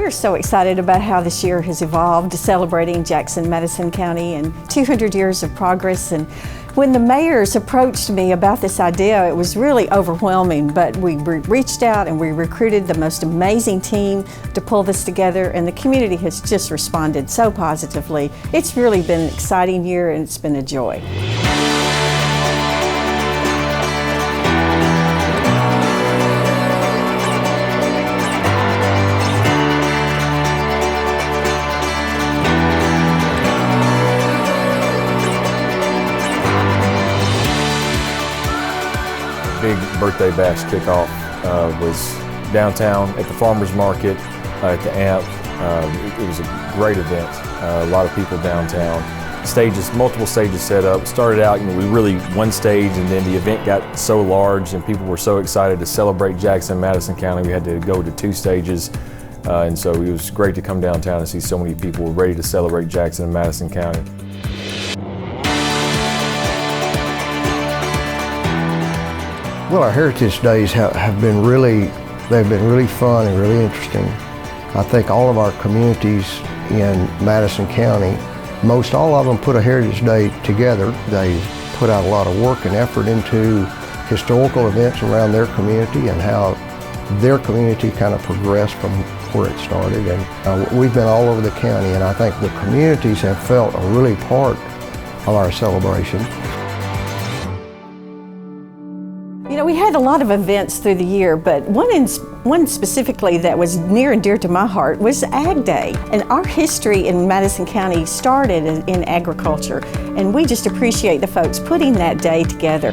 We're so excited about how this year has evolved, celebrating Jackson, Madison County and 200 years of progress. And when the mayors approached me about this idea, it was really overwhelming, but we reached out and we recruited the most amazing team to pull this together, and the community has just responded so positively. It's really been an exciting year and it's been a joy. Big birthday bash kickoff was downtown at the farmers market, at the AMP. It was a great event. A lot of people downtown. Stages, multiple stages set up. Started out, we really one stage, and then the event got so large and people were so excited to celebrate Jackson, Madison County. We had to go to 2 stages. And so it was great to come downtown and see so many people ready to celebrate Jackson and Madison County. Well, our Heritage Days have been really fun and really interesting. I think all of our communities in Madison County, most all of them put a Heritage Day together. They put out a lot of work and effort into historical events around their community and how their community kind of progressed from where it started. And we've been all over the county, and I think the communities have felt a really part of our celebration. We had a lot of events through the year, but one specifically that was near and dear to my heart was Ag Day. And our history in Madison County started in agriculture, and we just appreciate the folks putting that day together.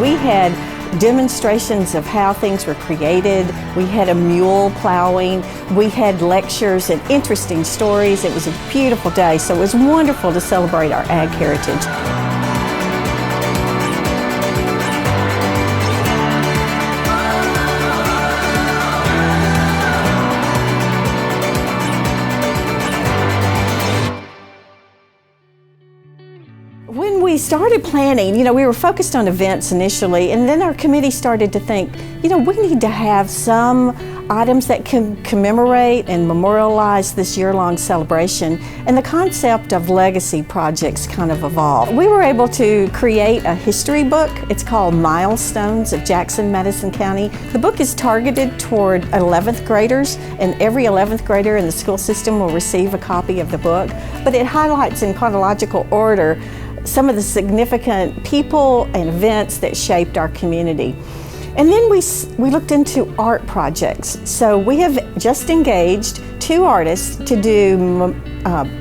We had demonstrations of how things were created. We had a mule plowing. We had lectures and interesting stories. It was a beautiful day, so it was wonderful to celebrate our ag heritage. When we started planning, we were focused on events initially, and then our committee started to think, we need to have some items that can commemorate and memorialize this year-long celebration, and the concept of legacy projects kind of evolved. We were able to create a history book. It's called Milestones of Jackson, Madison County. The book is targeted toward 11th graders, and every 11th grader in the school system will receive a copy of the book, but it highlights in chronological order some of the significant people and events that shaped our community. And then we looked into art projects. So we have just engaged 2 artists to do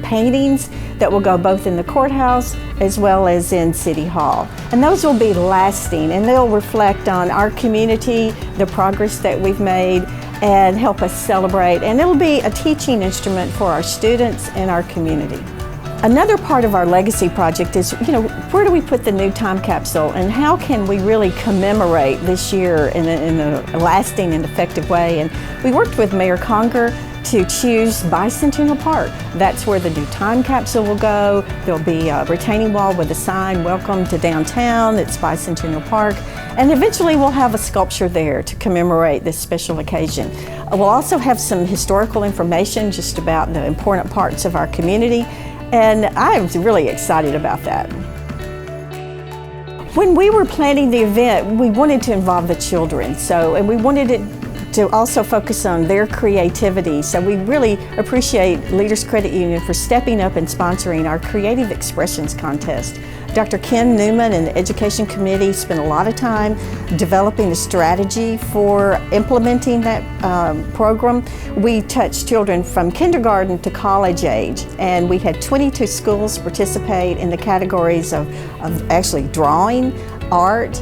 paintings that will go both in the courthouse as well as in City Hall. And those will be lasting, and they'll reflect on our community, the progress that we've made, and help us celebrate. And it'll be a teaching instrument for our students and our community. Another part of our legacy project is, where do we put the new time capsule, and how can we really commemorate this year in a lasting and effective way? And we worked with Mayor Conger to choose Bicentennial Park. That's where the new time capsule will go. There'll be a retaining wall with a sign, "Welcome to downtown, it's Bicentennial Park." And eventually we'll have a sculpture there to commemorate this special occasion. We'll also have some historical information just about the important parts of our community. And I'm really excited about that. When we were planning the event, we wanted to involve the children, and we wanted it to also focus on their creativity. So we really appreciate Leaders Credit Union for stepping up and sponsoring our Creative Expressions Contest. Dr. Ken Newman and the Education Committee spent a lot of time developing a strategy for implementing that program. We touched children from kindergarten to college age, and we had 22 schools participate in the categories of actually drawing, art,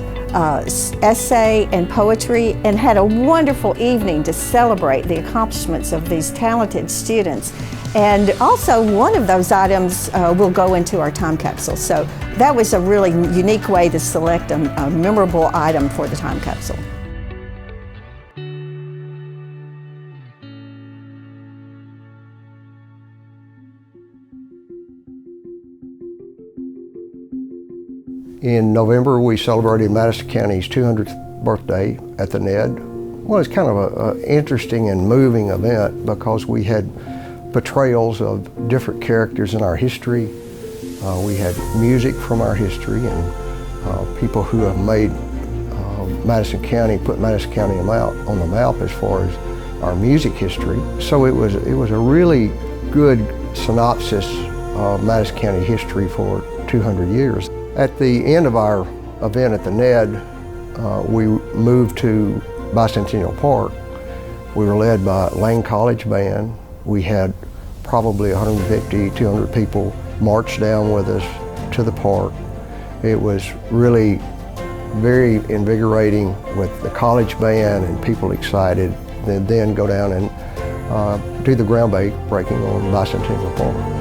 essay, and poetry, and had a wonderful evening to celebrate the accomplishments of these talented students. And also, one of those items will go into our time capsule. So that was a really unique way to select a memorable item for the time capsule. In November, we celebrated Madison County's 200th birthday at the Ned. Well, it's kind of an interesting and moving event because we had portrayals of different characters in our history. We had music from our history and people who have made Madison County, put Madison County on the map as far as our music history. So it was a really good synopsis of Madison County history for 200 years. At the end of our event at the Ned, we moved to Bicentennial Park. We were led by Lane College Band. We had probably 150, 200 people march down with us to the park. It was really very invigorating with the college band and people excited, and then go down and do the groundbreaking on Bicentennial Park.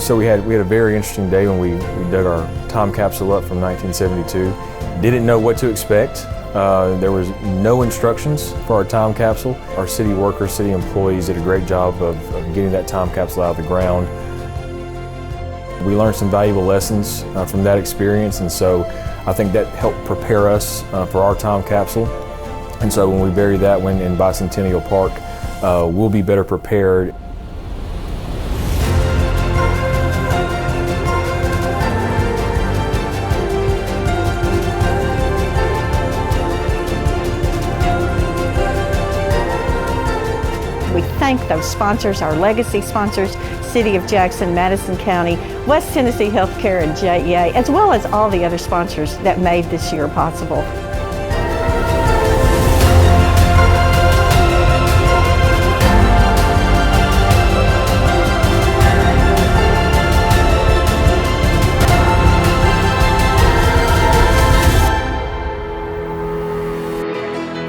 So we had a very interesting day when we dug our time capsule up from 1972. Didn't know what to expect. There was no instructions for our time capsule. Our city workers, city employees did a great job of getting that time capsule out of the ground. We learned some valuable lessons from that experience, and so I think that helped prepare us for our time capsule. And so when we bury that one in Bicentennial Park, we'll be better prepared. We thank those sponsors, our legacy sponsors, City of Jackson, Madison County, West Tennessee Healthcare, and JEA, as well as all the other sponsors that made this year possible.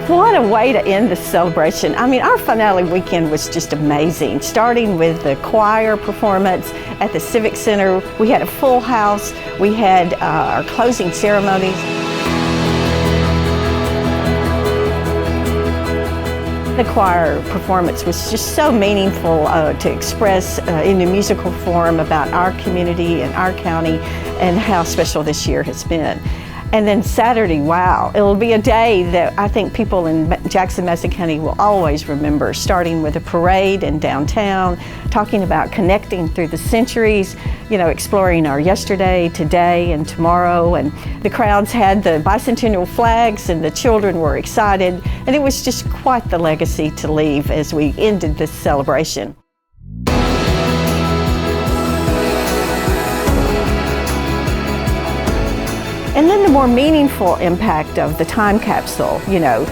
What a way to end the celebration. I mean, our finale weekend was just amazing, starting with the choir performance at the Civic Center. We had a full house. We had our closing ceremonies. The choir performance was just so meaningful to express in a musical form about our community and our county and how special this year has been. And then Saturday, wow, it'll be a day that I think people in Jackson, Madison County will always remember, starting with a parade in downtown, talking about connecting through the centuries, you know, exploring our yesterday, today, and tomorrow. And the crowds had the bicentennial flags and the children were excited. And it was just quite the legacy to leave as we ended this celebration. And then the more meaningful impact of the time capsule, you know,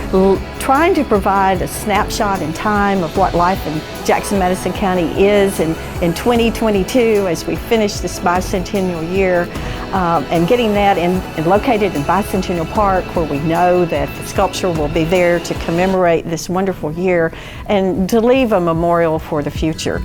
trying to provide a snapshot in time of what life in Jackson, Madison County is in 2022 as we finish this bicentennial year, and getting that located in Bicentennial Park, where we know that the sculpture will be there to commemorate this wonderful year and to leave a memorial for the future.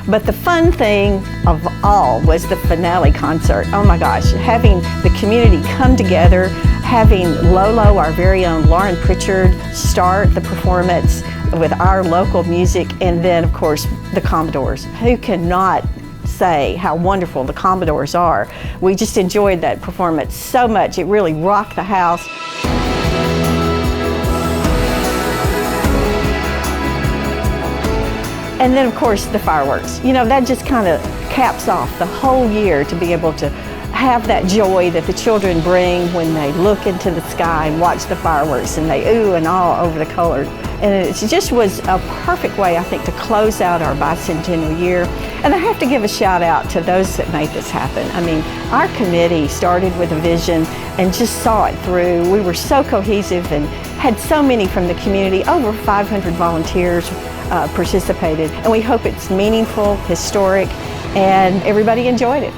But the fun thing of all was the finale concert. Oh my gosh, having the community come together, having Lolo, our very own Lauren Pritchard, start the performance with our local music, and then of course the Commodores. Who cannot say how wonderful the Commodores are? We just enjoyed that performance so much. It really rocked the house. And then of course the fireworks. You know, that just kind of caps off the whole year to be able to have that joy that the children bring when they look into the sky and watch the fireworks and they ooh and ah over the colors. And it just was a perfect way, I think, to close out our bicentennial year. And I have to give a shout out to those that made this happen. I mean, our committee started with a vision and just saw it through. We were so cohesive and had so many from the community. Over 500 volunteers participated, and we hope it's meaningful, historic, and everybody enjoyed it.